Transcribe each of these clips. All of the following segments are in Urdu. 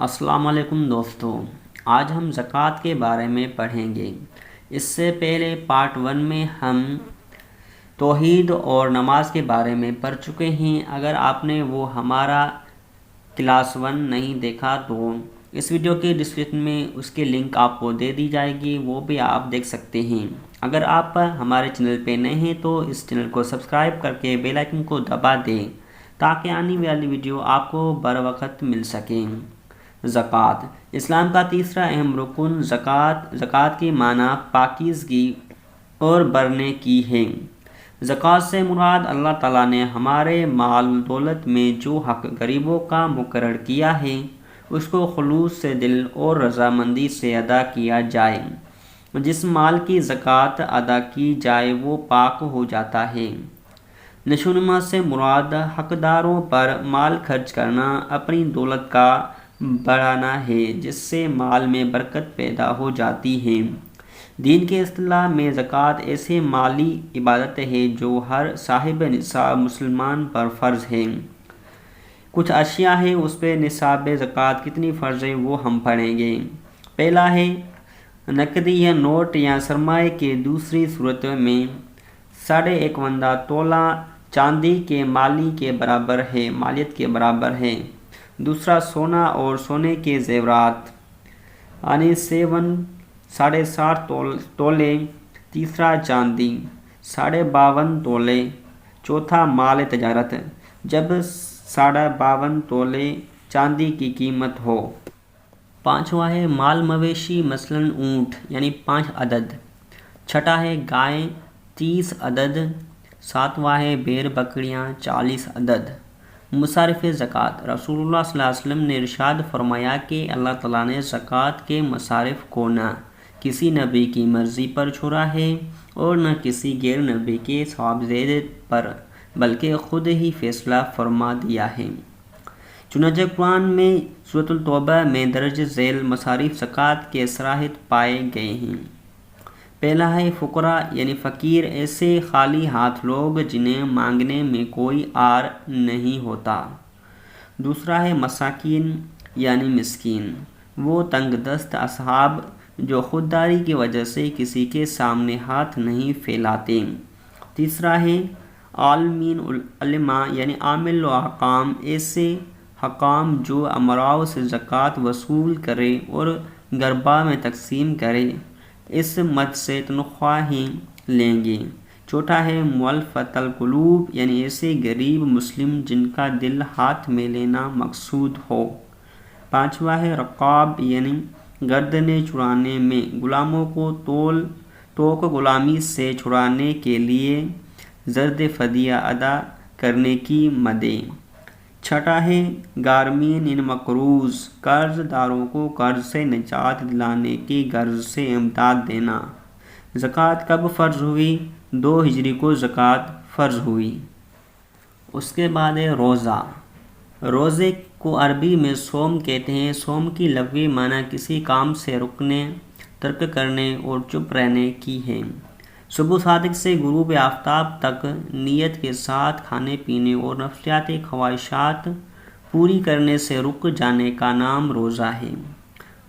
السلام علیکم دوستو، آج ہم زکوٰۃ کے بارے میں پڑھیں گے۔ اس سے پہلے پارٹ 1 میں ہم توحید اور نماز کے بارے میں پڑھ چکے ہیں۔ اگر آپ نے وہ ہمارا کلاس 1 نہیں دیکھا تو اس ویڈیو کے ڈسکرپشن میں اس کے لنک آپ کو دے دی جائے گی، وہ بھی آپ دیکھ سکتے ہیں۔ اگر آپ ہمارے چینل پہ نئے ہیں تو اس چینل کو سبسکرائب کر کے بیل آئیکن کو دبا دیں تاکہ آنے والی ویڈیو آپ کو بر وقت مل سکیں۔ زکوٰۃ اسلام کا تیسرا اہم رکن زکوٰۃ کے معنی پاکیزگی اور بھرنے کی ہے۔ زکوٰۃ سے مراد اللہ تعالیٰ نے ہمارے مال دولت میں جو حق غریبوں کا مقرر کیا ہے اس کو خلوص سے دل اور رضامندی سے ادا کیا جائے۔ جس مال کی زکوٰۃ ادا کی جائے وہ پاک ہو جاتا ہے۔ نشوونما سے مراد حقداروں پر مال خرچ کرنا، اپنی دولت کا بڑھانا ہے جس سے مال میں برکت پیدا ہو جاتی ہے۔ دین کے اصطلاح میں زکوٰۃ ایسے مالی عبادت ہے جو ہر صاحب نصاب مسلمان پر فرض ہے۔ کچھ اشیاء ہیں، اس پہ نصاب زکوٰۃ کتنی فرض ہے وہ ہم پڑھیں گے۔ پہلا ہے نقدی یا نوٹ یا سرمایہ کے دوسری صورت میں 1.25 تولہ چاندی کے مالیت کے برابر ہے۔ دوسرا سونا اور سونے کے زیورات یعنی 7.5 تولے۔ تیسرا چاندی 52.5 تولے۔ چوتھا مال تجارت جب 52.5 تولے چاندی کی قیمت ہو۔ پانچواں ہے مال مویشی مثلاً اونٹ یعنی 5 عدد۔ چھٹا ہے گائے 30 عدد۔ ساتواں ہے بیر بکریاں 40 عدد۔ مصارف زکوٰۃ رسول اللہ صلی اللہ علیہ وسلم نے ارشاد فرمایا کہ اللہ تعالیٰ نے زکوٰۃ کے مصارف کو نہ کسی نبی کی مرضی پر چھوڑا ہے اور نہ کسی غیر نبی کے صوابزیدے پر، بلکہ خود ہی فیصلہ فرما دیا ہے۔ چنانچہ قرآن میں سورۃ التوبہ میں درج ذیل مصارف زکوٰۃ کے صراحت پائے گئے ہیں۔ پہلا ہے فقراء یعنی فقیر، ایسے خالی ہاتھ لوگ جنہیں مانگنے میں کوئی عار نہیں ہوتا۔ دوسرا ہے مساکین یعنی مسکین، وہ تنگ دست اصحاب جو خودداری کی وجہ سے کسی کے سامنے ہاتھ نہیں پھیلاتے۔ تیسرا ہے عالمین علماء یعنی عامل و حکام، ایسے حکام جو امراء سے زکوٰۃ وصول کرے اور غربا میں تقسیم کرے، اس مد سے تنخواہیں لیں گے۔ چوتھا ہے مؤلفۃ القلوب یعنی ایسے غریب مسلم جن کا دل ہاتھ میں لینا مقصود ہو۔ پانچواں ہے رقاب یعنی گردنیں چھڑانے میں غلاموں کو توق غلامی سے چھڑانے کے لیے زرد فدیہ ادا کرنے کی مدیں۔ چھٹا ہے غارمین یعنی مقروض، قرض داروں کو قرض سے نجات دلانے کی غرض سے امداد دینا۔ زکوٰۃ کب فرض ہوئی؟ 2 ہجری کو زکوٰۃ فرض ہوئی۔ اس کے بعد ہے روزہ۔ روزے کو عربی میں صوم کہتے ہیں۔ صوم کی لغوی معنی کسی کام سے رکنے، ترک کرنے اور چپ رہنے کی ہے۔ صبح صادق سے غروب آفتاب تک نیت کے ساتھ کھانے پینے اور نفسیاتی خواہشات پوری کرنے سے رک جانے کا نام روزہ ہے۔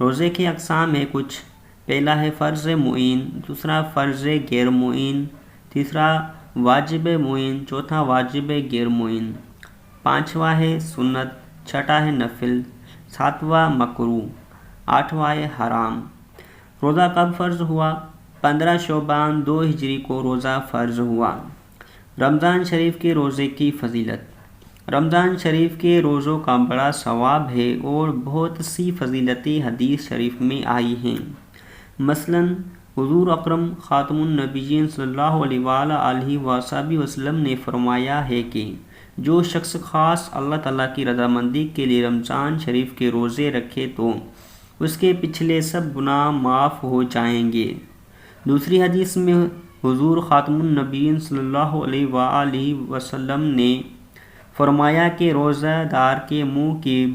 روزے کی اقسام ہے کچھ۔ پہلا ہے فرض معین، دوسرا فرض غیر معین، تیسرا واجب معین، چوتھا واجب غیر معین، پانچواں ہے سنت، چھٹا ہے نفل، ساتواں مکروہ، آٹھواں ہے حرام۔ روزہ کب فرض ہوا؟ 15 شعبان 2 ہجری کو روزہ فرض ہوا۔ رمضان شریف کے روزے کی فضیلت۔ رمضان شریف کے روزوں کا بڑا ثواب ہے اور بہت سی فضیلتیں حدیث شریف میں آئی ہیں۔ مثلاً حضور اکرم خاتم النبیین صلی اللہ علیہ وآلہ وسلم نے فرمایا ہے کہ جو شخص خاص اللہ تعالیٰ کی رضامندی کے لیے رمضان شریف کے روزے رکھے تو اس کے پچھلے سب گناہ معاف ہو جائیں گے۔ دوسری حدیث میں حضور خاتم النبیین صلی اللہ علیہ وآلہ وسلم نے فرمایا کہ روزہ دار کے منہ کی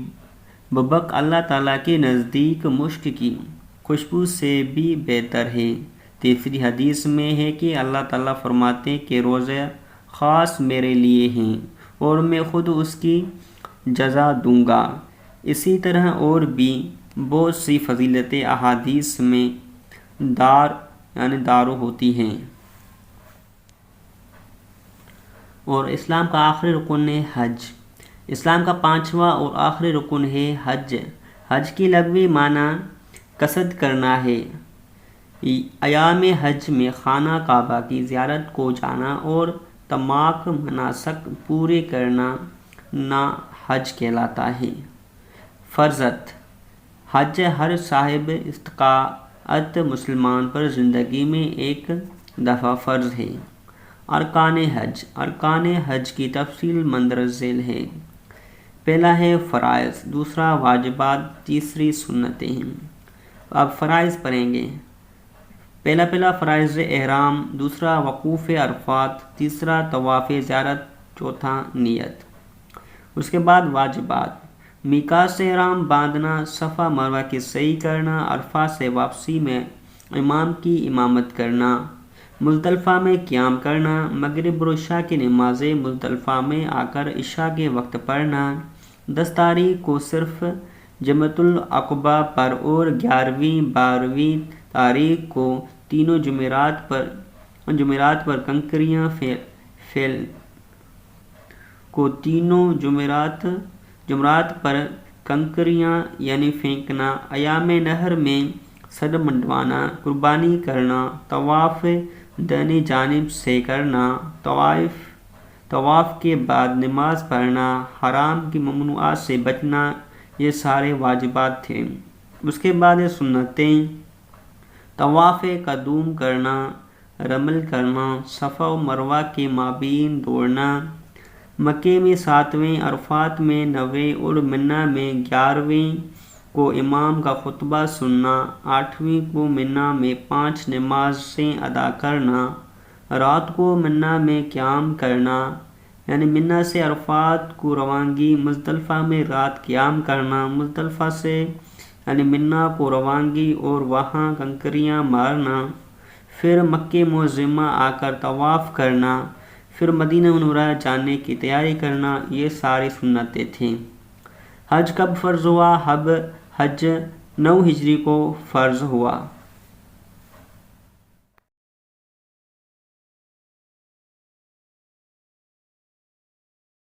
ببق اللہ تعالیٰ کے نزدیک مشک کی خوشبو سے بھی بہتر ہے۔ تیسری حدیث میں ہے کہ اللہ تعالیٰ فرماتے ہیں کہ روزے خاص میرے لیے ہیں اور میں خود اس کی جزا دوں گا۔ اسی طرح اور بھی بہت سی فضیلتیں احادیث میں دارو ہوتی ہیں۔ اور اسلام کا آخری رکن ہے حج۔ اسلام کا 5واں اور آخری رکن ہے حج۔ حج کی لغوی معنی قصد کرنا ہے۔ ایام حج میں خانہ کعبہ کی زیارت کو جانا اور تمام مناسک پورے کرنا حج کہلاتا ہے۔ فرضیت: حج ہر صاحب استطاعت مسلمان پر زندگی میں ایک دفعہ فرض ہے۔ ارکان حج: ارکان حج کی تفصیل مندرجہ ذیل ہے۔ پہلا ہے فرائض، دوسرا واجبات، تیسری سنتیں ہیں۔ اب فرائض پڑھیں گے۔ پہلا فرائض احرام، دوسرا وقوف عرفات، تیسرا طواف زیارت، چوتھا نیت۔ اس کے بعد واجبات: میقات سے احرام باندھنا، صفا مروہ کی سعی کرنا، عرفات سے واپسی میں امام کی امامت کرنا، مزدلفہ میں قیام کرنا، مغرب اور عشاء کی نمازیں مزدلفہ میں آ کر عشاء کے وقت پڑھنا، 10 تاریخ کو صرف جمرۃ العقبہ پر اور 11ویں 12ویں تاریخ کو تینوں جمعرات پر کنکریاں پھینکنا، ایام نحر میں سر منڈوانا، قربانی کرنا، طواف دائیں جانب سے کرنا، طواف کے بعد نماز پڑھنا، حرام کی ممنوعات سے بچنا، یہ سارے واجبات تھے۔ اس کے بعد سنتیں: طواف قدوم کرنا، رمل کرنا، صفا و مروہ کے مابین دوڑنا، مکے میں 7ویں، عرفات میں 9ویں اور منی میں 11ویں کو امام کا خطبہ سننا، 8ویں کو منی میں 5 نمازیں ادا کرنا، رات کو منی میں قیام کرنا، یعنی منی سے عرفات کو روانگی، مزدلفہ میں رات قیام کرنا، مزدلفہ سے یعنی منی کو روانگی اور وہاں کنکریاں مارنا، پھر مکہ معظمہ آ کر طواف کرنا، پھر مدینہ منورہ جانے کی تیاری کرنا، یہ ساری سنتیں تھیں۔ حج کب فرض ہوا؟ حج 9 ہجری کو فرض ہوا۔